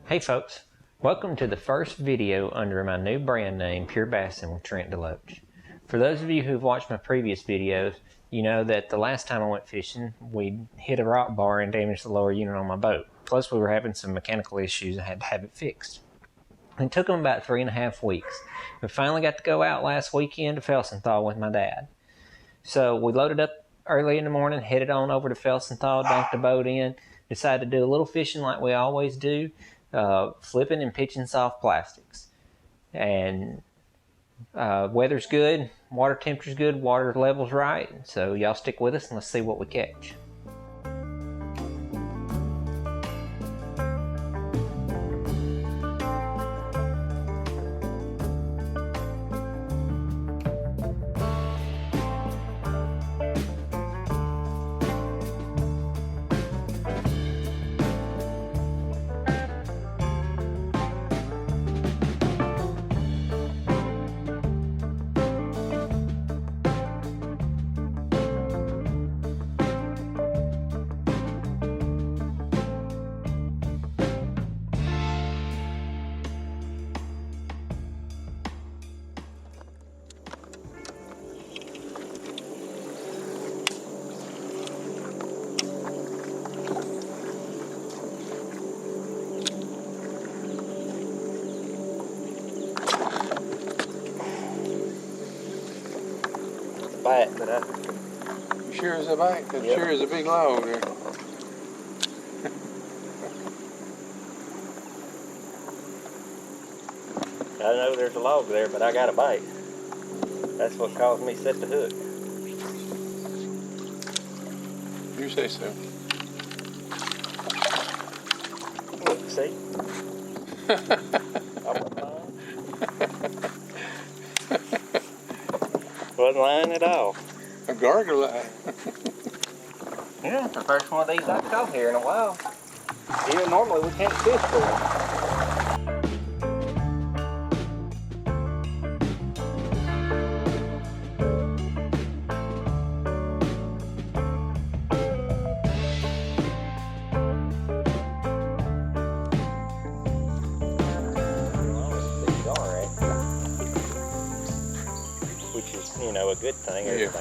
Hey folks, welcome to the first video under my new brand name, Pure Bassin with Trent Deloach. For those of you who've watched my previous videos, you know that the last time I went fishing, we hit a rock bar and damaged the lower unit on my boat. Plus we were having some mechanical issues and had to have it fixed. It took them about 3.5 weeks. We finally got to go out last weekend to Felsenthal with my dad. So we loaded up early in the morning, headed on over to Felsenthal, dunked the boat in, decided to do a little fishing like we always do. Flipping and pitching soft plastics, and weather's good, water temperature's good, water level's right, so y'all stick with us and let's see what we catch. Bite, but You sure it's a bite? Because it sure is a big log there. I know there's a log there, but I got a bite. That's what caused me to set the hook. You say so. Look, see? Wasn't lying at all. A gargle line. Yeah, the first one of these I've caught here in a while. Yeah, normally we can't fish for them. Which is, you know, a good thing. Yeah.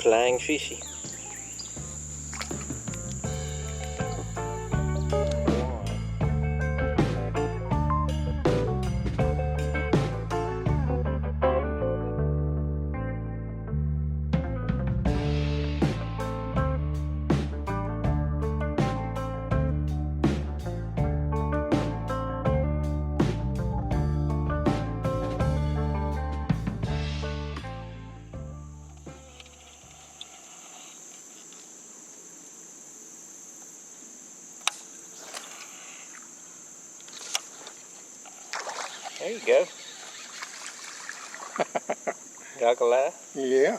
Flying fishy. There you go. Goggle eye. Yeah.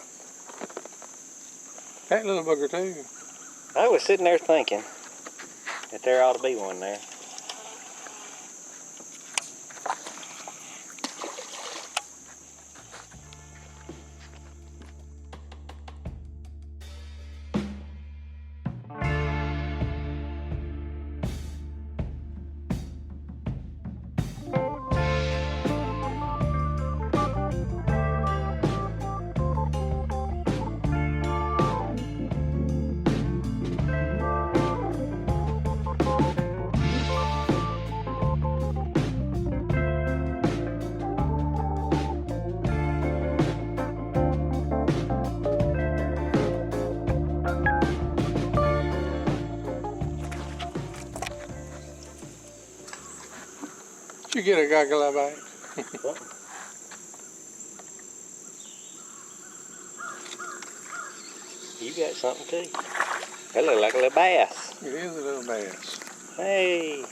That little bugger too. I was sitting there thinking that there ought to be one there. Did you get a goggle eye bite? You got something too. That look like a little bass. It is a little bass. Hey.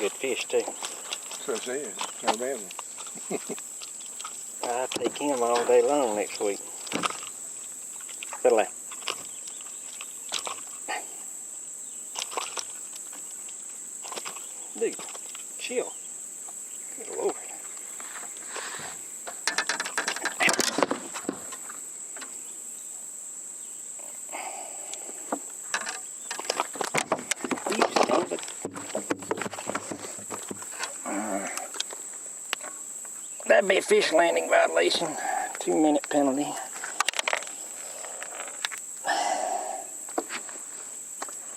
good fish too. So it is. Not a bad one. I'll take him all day long next week. Fiddle. Dude, chill. Good Lord. You son of a... That'd be a fish landing violation. 2-minute penalty.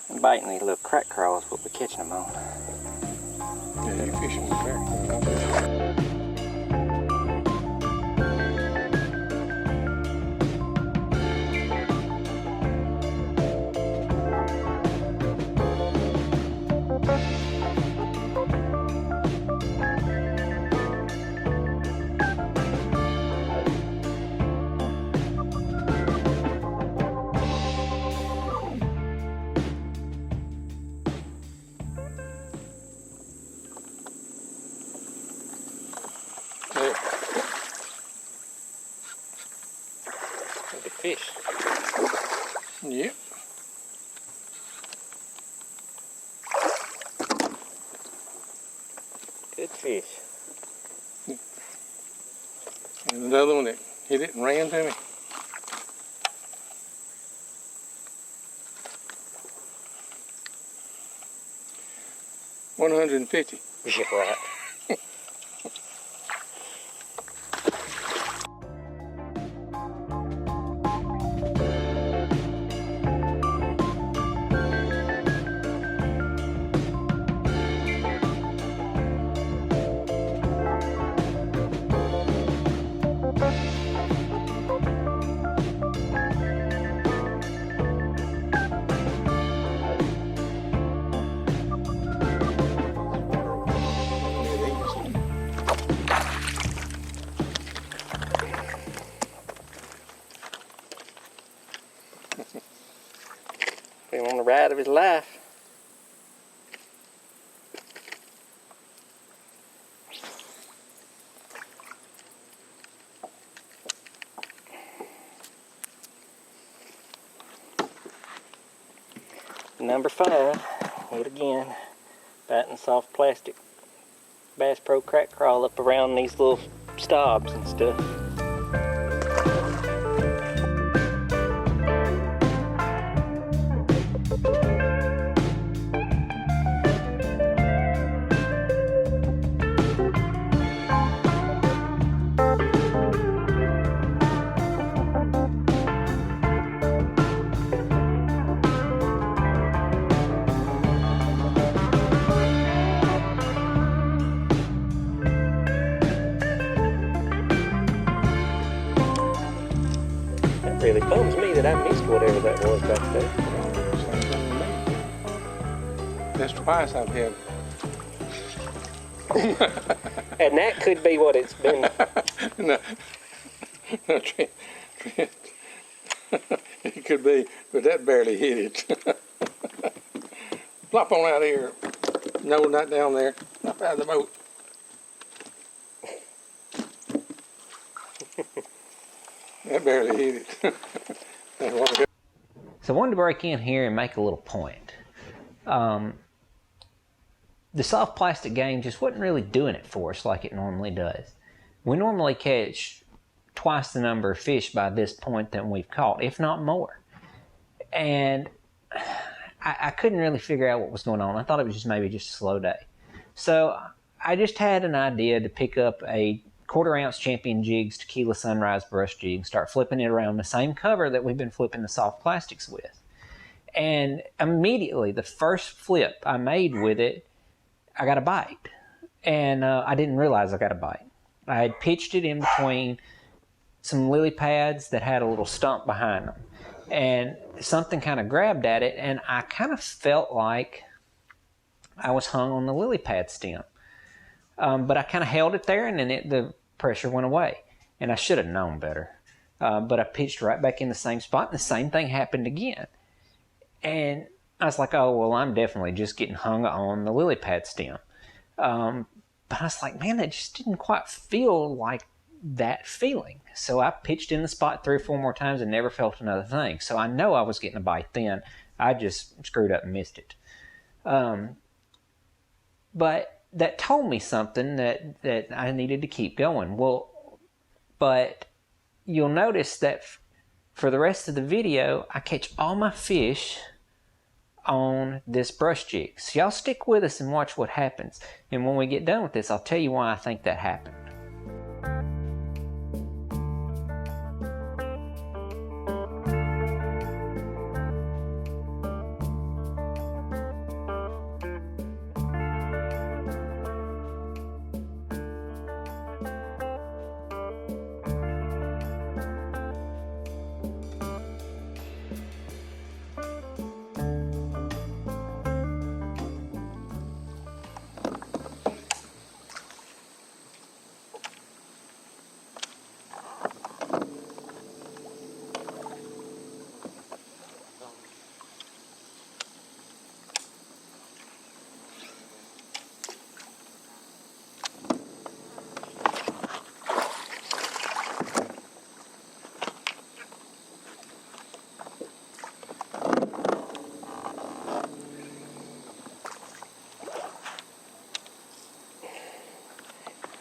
I'm biting these little crack crawls, what we're catching them on. Yeah, you fishing with crack. Good fish. Yep. Good fish. And another one that hit it and ran to me. $150. Yeah, right. Been on the ride of his life. Number 5, hit again. Biting soft plastic Bass Pro crack crawl up around these little stobs and stuff. Really bums me that I missed whatever that was back there. That's twice I've had. And that could be what it's been. No, Trent. It could be, but that barely hit it. Plop on out here. No, not down there. Plop out of the boat. That barely hit it. So I wanted to break in here and make a little point. The soft plastic game just wasn't really doing it for us like it normally does. We normally catch twice the number of fish by this point than we've caught, if not more. And I couldn't really figure out what was going on. I thought it was just maybe just a slow day. So I just had an idea to pick up a 1/4 ounce Championjigs Tequila Sunrise brush jig and start flipping it around the same cover that we've been flipping the soft plastics with. And immediately, the first flip I made with it, I got a bite. And I didn't realize I got a bite. I had pitched it in between some lily pads that had a little stump behind them. And something kind of grabbed at it, and I kind of felt like I was hung on the lily pad stem. But I kind of held it there, and then the pressure went away. And I should have known better. But I pitched right back in the same spot, and the same thing happened again. And I was like, oh, well, I'm definitely just getting hung on the lily pad stem. But I was like, man, it just didn't quite feel like that feeling. So I pitched in the spot 3 or 4 more times and never felt another thing. So I know I was getting a bite then. I just screwed up and missed it. But that told me something that I needed to keep going. Well, but you'll notice that for the rest of the video, I catch all my fish on this brush jig. So y'all stick with us and watch what happens. And when we get done with this, I'll tell you why I think that happened.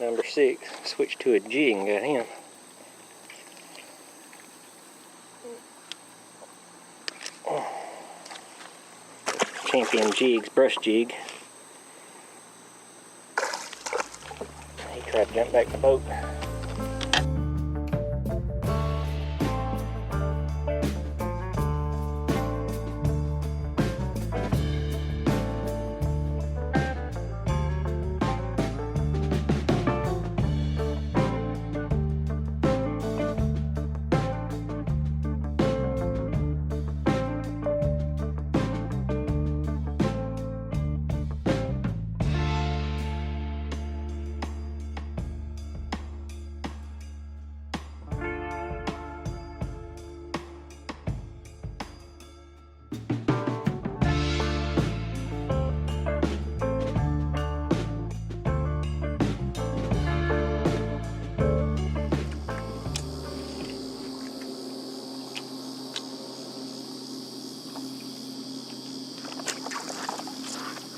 Number 6, switched to a jig and got him. Championjigs brush jig. He tried to jump back in the boat.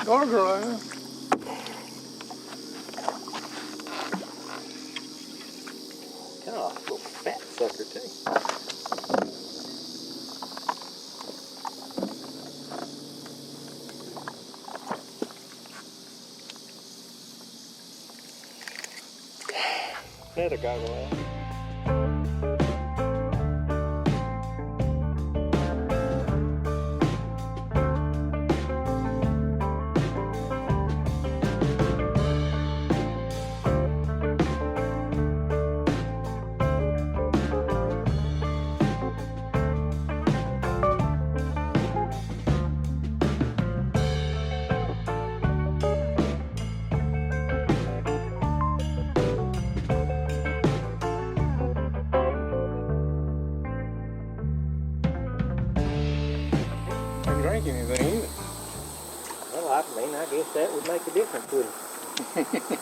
Darker line. Oh, little fat sucker too. Another goggle eye. Drink anything either. Well, I mean, I guess that would make a difference, wouldn't it?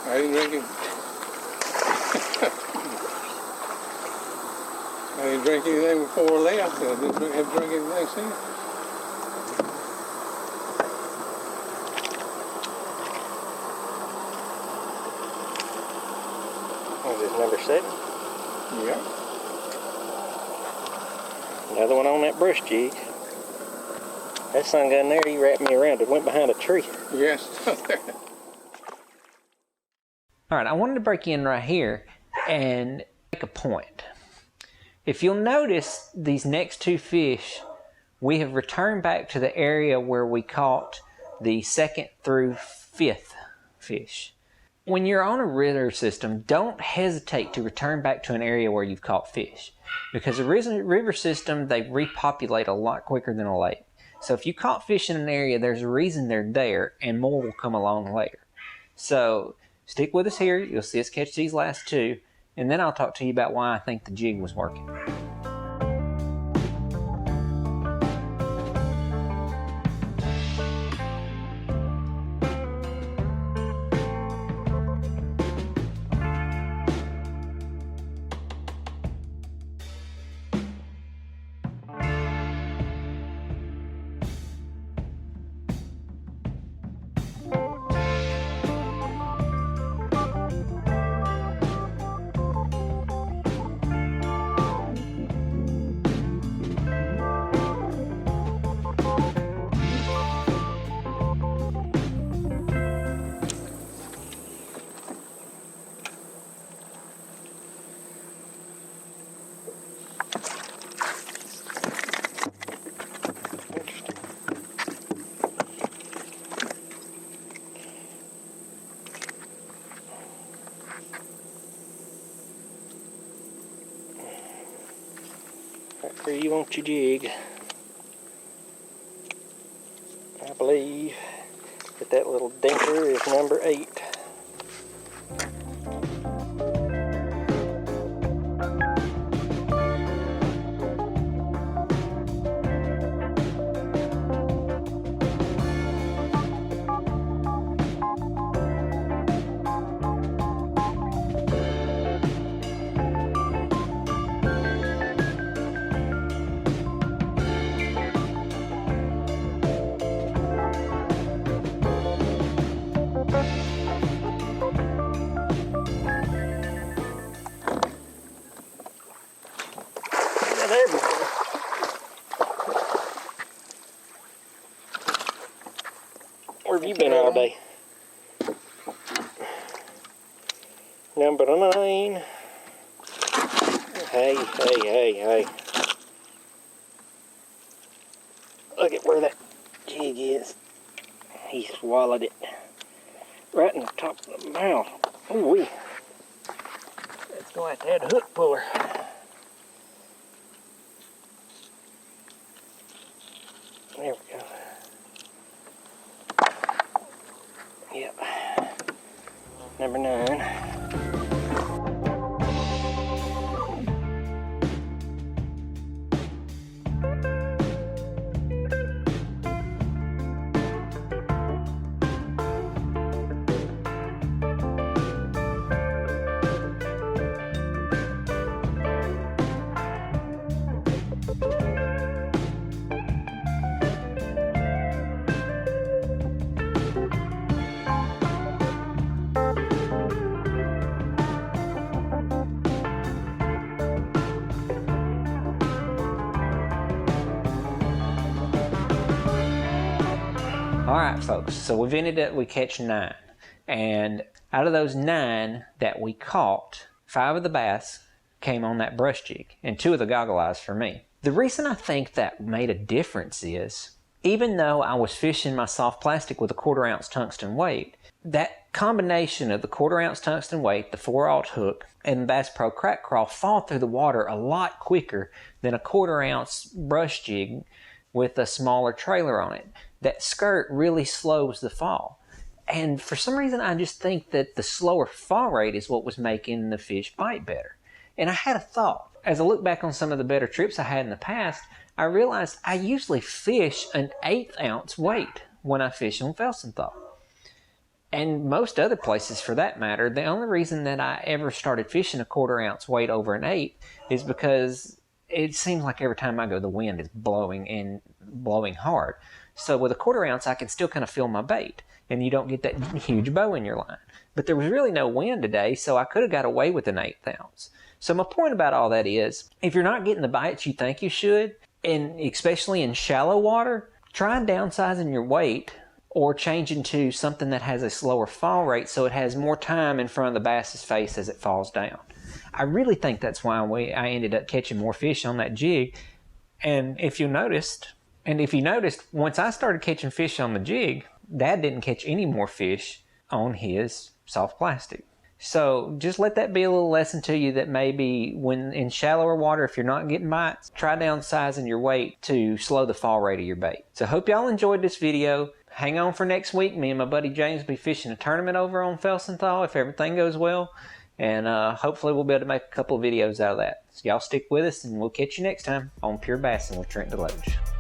I didn't drink it. I didn't drink anything before I left. I didn't have to drink anything since. What was this, number 7? Yeah. Another one on that brush jig. That son gun there, he wrapped me around. It went behind a tree. Yes. All right, I wanted to break in right here and make a point. If you'll notice, these next 2 fish, we have returned back to the area where we caught the 2nd through 5th fish. When you're on a river system, don't hesitate to return back to an area where you've caught fish. Because a river system, they repopulate a lot quicker than a lake. So if you caught fish in an area, there's a reason they're there, and more will come along later. So stick with us here. You'll see us catch these last 2, and then I'll talk to you about why I think the jig was working. where you want your jig. I believe that little dinker is number 8. There we go. Where have you been all day? Number 9. Hey. Look at where that jig is. He swallowed it. Right in the top of the mouth. Ooh wee. That's going to have to add a hook puller. There we go. Yep. Number 9. Alright folks, so we've ended up, we catch 9. And out of those 9 that we caught, 5 of the bass came on that brush jig, and 2 of the goggle eyes for me. The reason I think that made a difference is, even though I was fishing my soft plastic with a 1/4 ounce tungsten weight, that combination of the 1/4 ounce tungsten weight, the 4/0 hook, and the Bass Pro Crack Crawl fall through the water a lot quicker than a 1/4 ounce brush jig with a smaller trailer on it. That skirt really slows the fall. And for some reason, I just think that the slower fall rate is what was making the fish bite better. And I had a thought. As I look back on some of the better trips I had in the past, I realized I usually fish an 1/8 ounce weight when I fish on Felsenthal. And most other places for that matter. The only reason that I ever started fishing a 1/4 ounce weight over an 8 is because it seems like every time I go, the wind is blowing and blowing hard. So with a 1/4 ounce, I can still kind of feel my bait, and you don't get that huge bow in your line. But there was really no wind today, so I could have got away with an 1/8 ounce. So my point about all that is, if you're not getting the bites you think you should, and especially in shallow water, try downsizing your weight or changing to something that has a slower fall rate so it has more time in front of the bass's face as it falls down. I really think that's why I ended up catching more fish on that jig. And if you noticed, once I started catching fish on the jig, Dad didn't catch any more fish on his soft plastic. So just let that be a little lesson to you that maybe when in shallower water, if you're not getting bites, try downsizing your weight to slow the fall rate of your bait. So hope y'all enjoyed this video. Hang on for next week. Me and my buddy James will be fishing a tournament over on Felsenthal if everything goes well. And hopefully we'll be able to make a couple of videos out of that. So y'all stick with us, and we'll catch you next time on Pure Bassin with Trent Deloach.